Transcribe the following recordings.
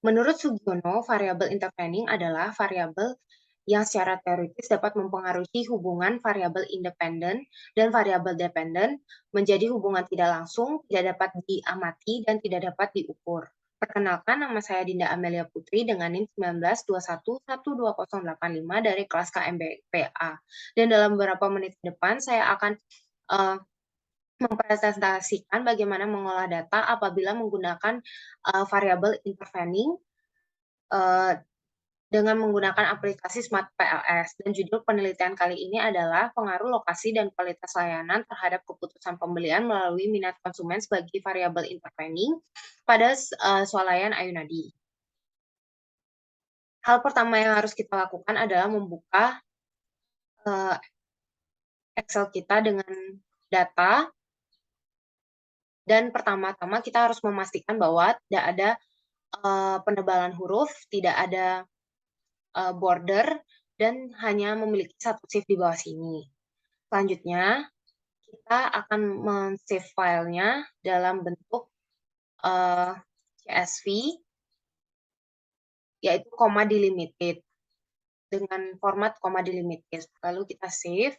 Menurut Sugiono, variabel intervening adalah variabel yang secara teoritis dapat mempengaruhi hubungan variabel independen dan variabel dependen menjadi hubungan tidak langsung, tidak dapat diamati, dan tidak dapat diukur. Perkenalkan, nama saya Dinda Amelia Putri dengan NIM 192112085 dari kelas KMBPA. Dan dalam beberapa menit ke depan, saya akan mempresentasikan bagaimana mengolah data apabila menggunakan variabel intervening dengan menggunakan aplikasi Smart PLS. Dan judul penelitian kali ini adalah pengaruh lokasi dan kualitas layanan terhadap keputusan pembelian melalui minat konsumen sebagai variabel intervening pada swalayan Ayunadi. Hal pertama yang harus kita lakukan adalah membuka Excel kita dengan data. Dan pertama-tama kita harus memastikan bahwa tidak ada penebalan huruf, tidak ada border, dan hanya memiliki satu shift di bawah sini. Selanjutnya, kita akan men-save filenya dalam bentuk CSV, yaitu comma delimited, dengan format comma delimited. Lalu kita save,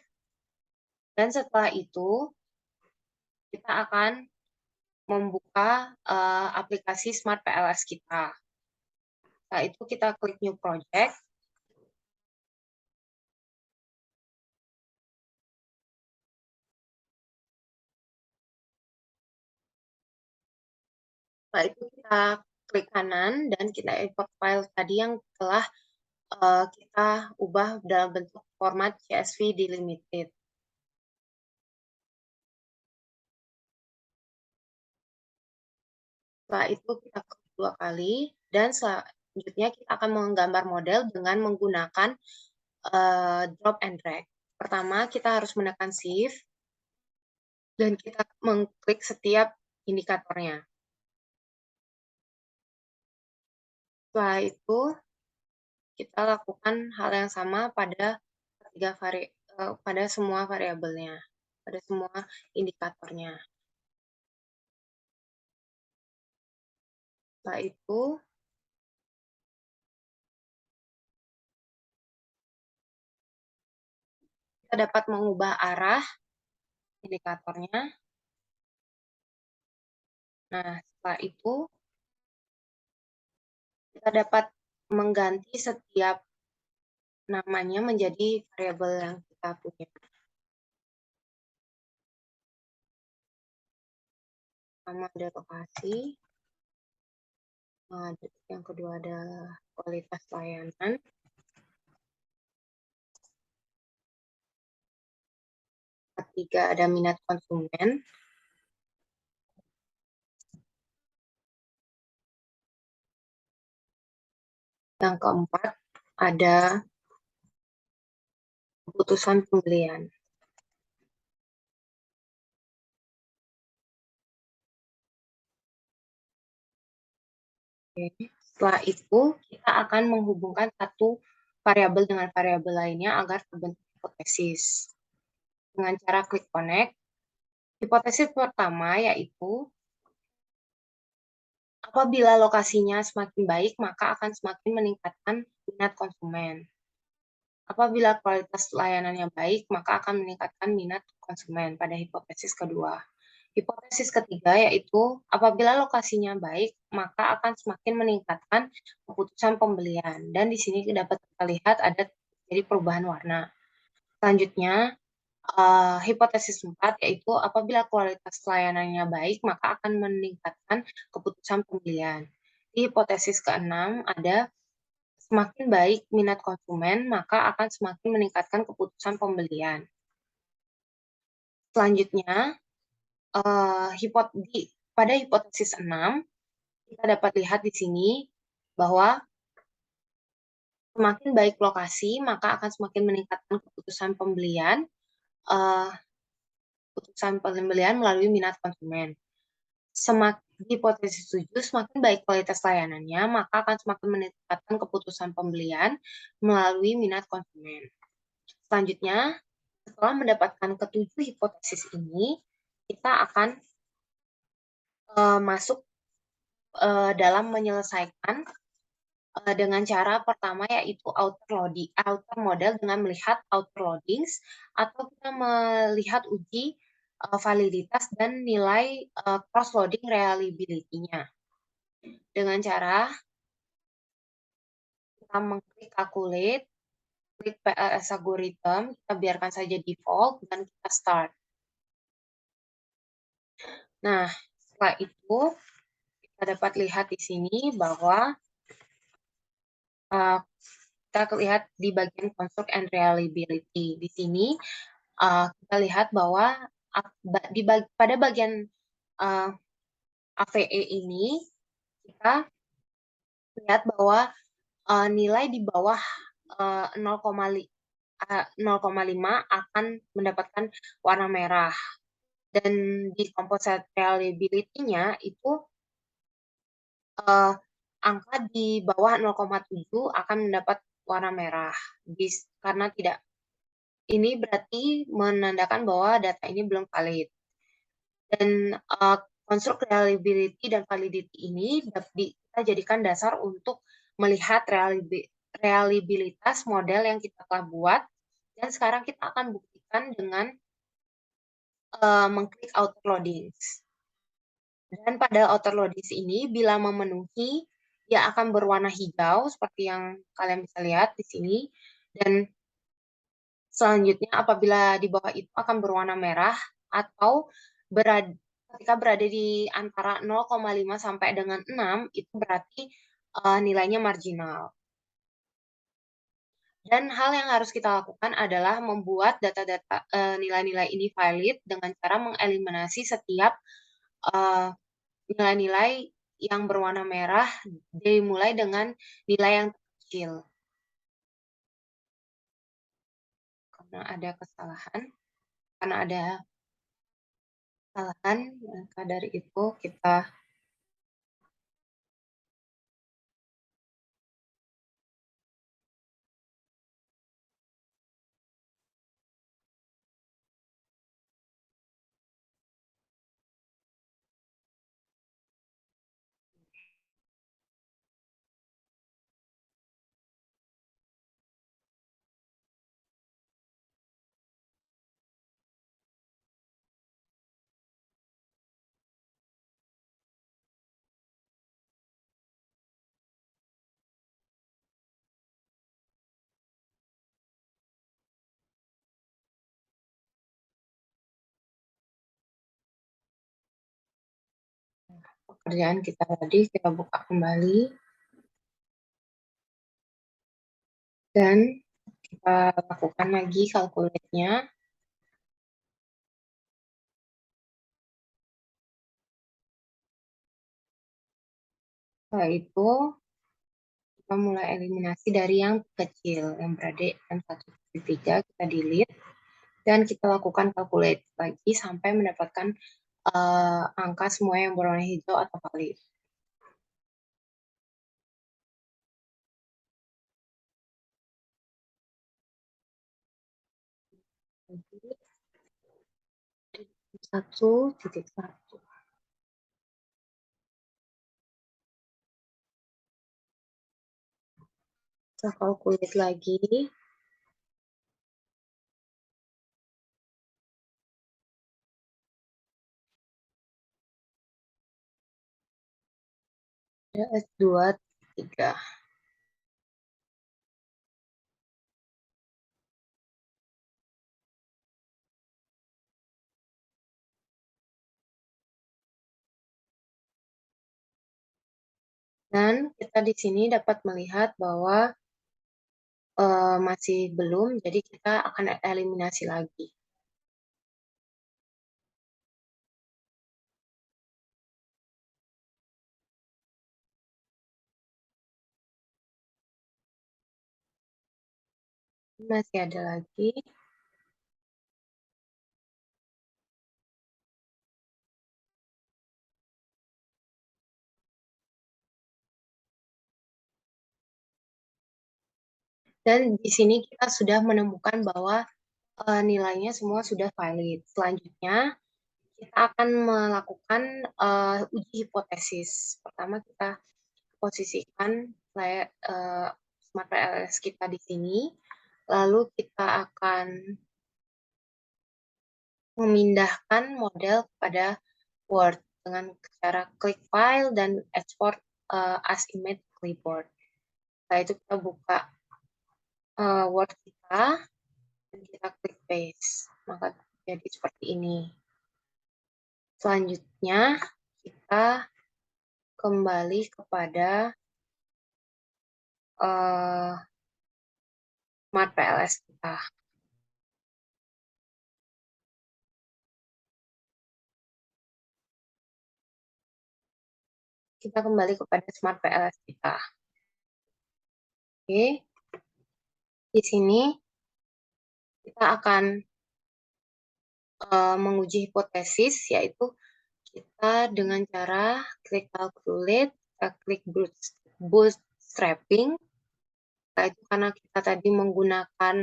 dan setelah itu kita akan membuka aplikasi Smart PLS kita. Setelah itu kita klik New Project. Setelah itu kita klik kanan dan kita import file tadi yang telah kita ubah dalam bentuk format CSV delimited. Setelah itu kita klik 2 kali dan selanjutnya kita akan menggambar model dengan menggunakan drop and drag. Pertama, kita harus menekan Shift dan kita mengklik setiap indikatornya. Setelah itu, kita lakukan hal yang sama pada pada semua variabelnya, pada semua indikatornya. Setelah itu, kita dapat mengubah arah indikatornya. Nah, setelah itu, kita dapat mengganti setiap namanya menjadi variabel yang kita punya. Pertama ada lokasi, yang kedua adalah kualitas layanan, ketiga ada minat konsumen, yang keempat ada keputusan pembelian. Oke. Setelah itu, kita akan menghubungkan satu variabel dengan variabel lainnya agar terbentuk hipotesis. Dengan cara klik connect, hipotesis pertama yaitu apabila lokasinya semakin baik, maka akan semakin meningkatkan minat konsumen. Apabila kualitas layanannya baik, maka akan meningkatkan minat konsumen pada hipotesis kedua. Hipotesis ketiga yaitu apabila lokasinya baik, maka akan semakin meningkatkan keputusan pembelian. Dan di sini dapat kita lihat ada jadi perubahan warna. Selanjutnya, hipotesis 4 yaitu apabila kualitas layanannya baik, maka akan meningkatkan keputusan pembelian. Di hipotesis ke-6 ada semakin baik minat konsumen, maka akan semakin meningkatkan keputusan pembelian. Selanjutnya, pada hipotesis 6, kita dapat lihat di sini bahwa semakin baik lokasi, maka akan semakin meningkatkan keputusan pembelian melalui minat konsumen. Di hipotesis 7, semakin baik kualitas layanannya, maka akan semakin meningkatkan keputusan pembelian melalui minat konsumen. Selanjutnya, setelah mendapatkan ketujuh hipotesis ini, kita akan masuk dalam menyelesaikan dengan cara pertama yaitu outer model dengan melihat outer loadings atau kita melihat uji, validitas dan nilai, cross loading reliability-nya. Dengan cara kita mengklik calculate, klik PLS algorithm, kita biarkan saja default dan kita start. Nah, setelah itu kita dapat lihat di sini bahwa, kita lihat di bagian construct and reliability. Di sini, kita lihat bahwa pada bagian, AVE ini kita lihat bahwa, nilai di bawah, 0,5 akan mendapatkan warna merah dan di composite reliability-nya itu, angka di bawah 0,7 akan mendapat warna merah. Karena tidak ini berarti menandakan bahwa data ini belum valid. Dan, construct reliability dan validity ini kita jadikan dasar untuk melihat reliabilitas model yang kita telah buat, dan sekarang kita akan buktikan dengan, mengklik auto loadings. Dan pada outer loadings ini bila memenuhi, dia akan berwarna hijau seperti yang kalian bisa lihat di sini, dan selanjutnya apabila di bawah itu akan berwarna merah atau ketika berada di antara 0,5 sampai dengan 6 itu berarti, nilainya marginal. Dan hal yang harus kita lakukan adalah membuat data-data, nilai-nilai ini valid dengan cara mengeliminasi setiap, eee nilai-nilai yang berwarna merah dimulai dengan nilai yang kecil. Karena ada kesalahan maka dari itu kita pekerjaan kita tadi kita buka kembali dan kita lakukan lagi calculate-nya. Setelah itu kita mulai eliminasi dari yang kecil, yang berada yang 1,3 kita delete dan kita lakukan calculate lagi sampai mendapatkan, angka semua yang berwarna hijau atau valid. Jadi 1,1. Kita calculate lagi. Ada S2,3. Dan kita di sini dapat melihat bahwa, masih belum, jadi kita akan eliminasi lagi. Masih ada lagi. Dan di sini kita sudah menemukan bahwa, nilainya semua sudah valid. Selanjutnya, kita akan melakukan, uji hipotesis. Pertama kita posisikan Smart PLS kita di sini, lalu kita akan memindahkan model kepada Word dengan cara klik file dan export as image clipboard. Setelah itu kita buka Word kita dan kita klik paste, maka jadi seperti ini. Selanjutnya kita kembali kepada Smart PLS kita. Kita kembali kepada Smart PLS kita. Oke, di sini kita akan menguji hipotesis, yaitu kita dengan cara klik calculate, kita klik bootstrapping. Setelah itu karena kita tadi menggunakan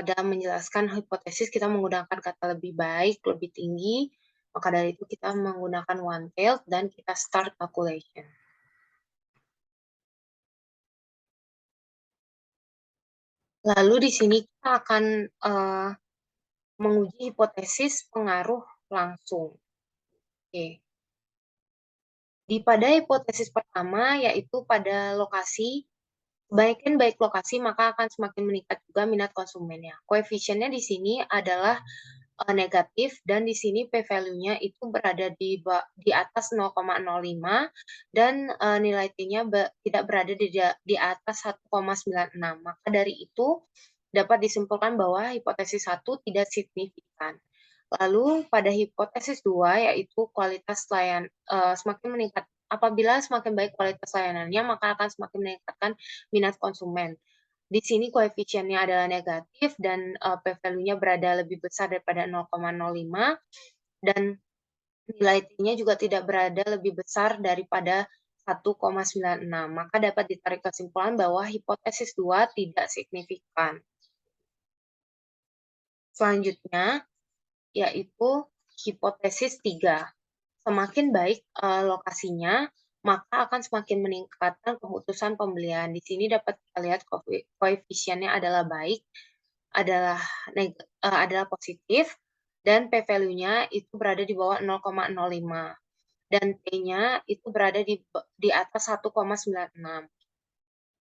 dalam menjelaskan hipotesis kita menggunakan kata lebih baik, lebih tinggi, maka dari itu kita menggunakan one-tailed dan kita start calculation. Lalu di sini kita akan menguji hipotesis pengaruh langsung. Oke. Pada hipotesis pertama, yaitu pada lokasi, semakin baik lokasi, maka akan semakin meningkat juga minat konsumennya. Koefisiennya di sini adalah negatif, dan di sini p-value-nya itu berada di atas 0,05 dan nilai T-nya tidak berada di atas 1,96. Maka dari itu dapat disimpulkan bahwa hipotesis 1 tidak signifikan. Lalu pada hipotesis 2, yaitu kualitas semakin meningkat. Apabila semakin baik kualitas layanannya, maka akan semakin meningkatkan minat konsumen. Di sini koefisiennya adalah negatif dan p-value-nya berada lebih besar daripada 0,05 dan nilai T-nya juga tidak berada lebih besar daripada 1,96. Maka dapat ditarik kesimpulan bahwa hipotesis 2 tidak signifikan. Selanjutnya, yaitu hipotesis 3. Semakin baik lokasinya, maka akan semakin meningkatkan keputusan pembelian. Di sini dapat kita lihat koefisiennya adalah baik, adalah positif, dan p-value-nya itu berada di bawah 0,05 dan T-nya itu berada di atas 1,96.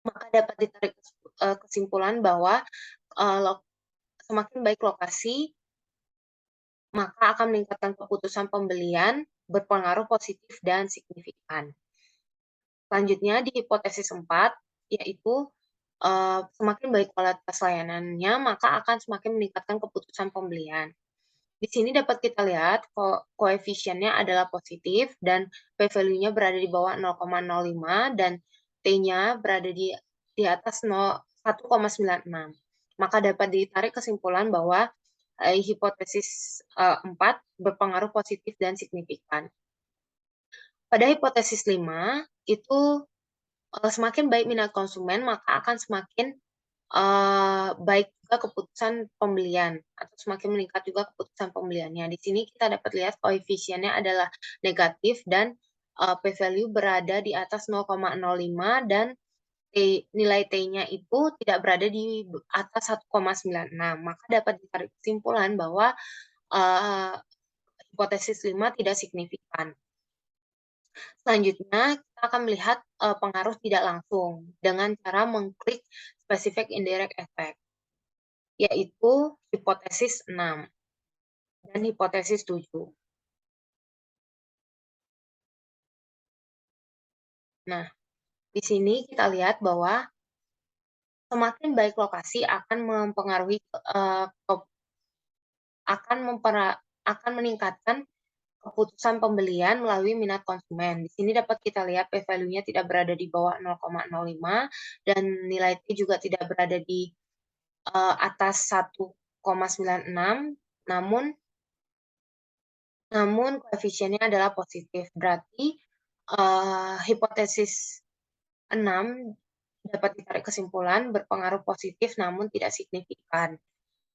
Maka dapat ditarik kesimpulan bahwa semakin baik lokasi, maka akan meningkatkan keputusan pembelian, berpengaruh positif dan signifikan. Selanjutnya di hipotesis 4, yaitu semakin baik kualitas layanannya, maka akan semakin meningkatkan keputusan pembelian. Di sini dapat kita lihat koefisiennya adalah positif dan p-value-nya berada di bawah 0,05 dan T-nya berada di atas 1,96. Maka dapat ditarik kesimpulan bahwa hipotesis 4 berpengaruh positif dan signifikan. Pada hipotesis 5, itu semakin baik minat konsumen, maka akan semakin baik juga keputusan pembelian atau semakin meningkat juga keputusan pembeliannya. Di sini kita dapat lihat koefisiennya adalah negatif dan p-value berada di atas 0,05 dan nilai T-nya itu tidak berada di atas 1,96. Maka dapat ditarik kesimpulan bahwa hipotesis 5 tidak signifikan. Selanjutnya, kita akan melihat pengaruh tidak langsung dengan cara mengklik specific indirect effect, yaitu hipotesis 6 dan hipotesis 7. Nah, di sini kita lihat bahwa semakin baik lokasi akan mempengaruhi akan meningkatkan keputusan pembelian melalui minat konsumen. Di sini dapat kita lihat p-value-nya tidak berada di bawah 0,05 dan nilai T juga tidak berada di atas 1,96, namun koefisiennya adalah positif. Berarti hipotesis 6 dapat ditarik kesimpulan berpengaruh positif namun tidak signifikan.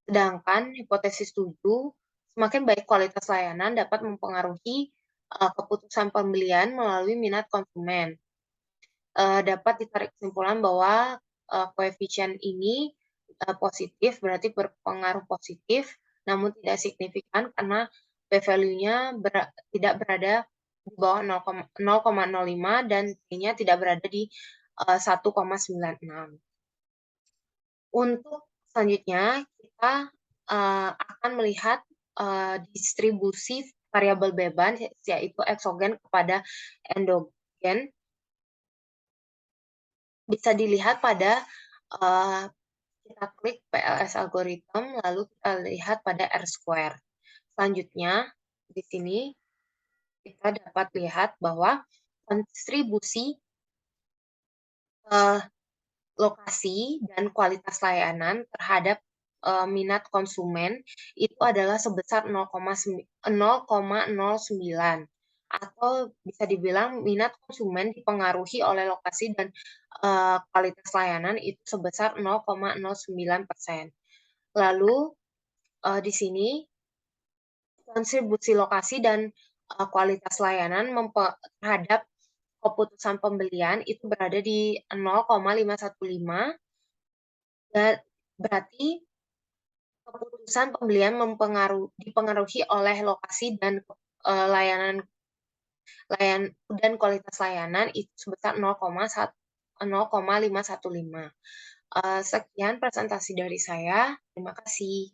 Sedangkan hipotesis 7, semakin baik kualitas layanan dapat mempengaruhi keputusan pembelian melalui minat konsumen. dapat ditarik kesimpulan bahwa, koefisien ini, positif, berarti berpengaruh positif, namun tidak signifikan karena p-value-nya tidak berada di bawah 0,05 dan T-nya tidak berada di, 1,96. Untuk selanjutnya kita, akan melihat, distribusi variabel beban yaitu eksogen kepada endogen, bisa dilihat pada, eee, kita klik PLS algorithm lalu kita lihat pada R-square. Selanjutnya di sini kita dapat lihat bahwa kontribusi, eee lokasi dan kualitas layanan terhadap, minat konsumen itu adalah sebesar 0,09 atau bisa dibilang minat konsumen dipengaruhi oleh lokasi dan, kualitas layanan itu sebesar 0,09%. Lalu, di sini kontribusi lokasi dan, kualitas layanan terhadap keputusan pembelian itu berada di 0,515. Berarti keputusan pembelian dipengaruhi oleh lokasi dan, layanan layan dan kualitas layanan itu sebesar 0,515. Sekian presentasi dari saya, terima kasih.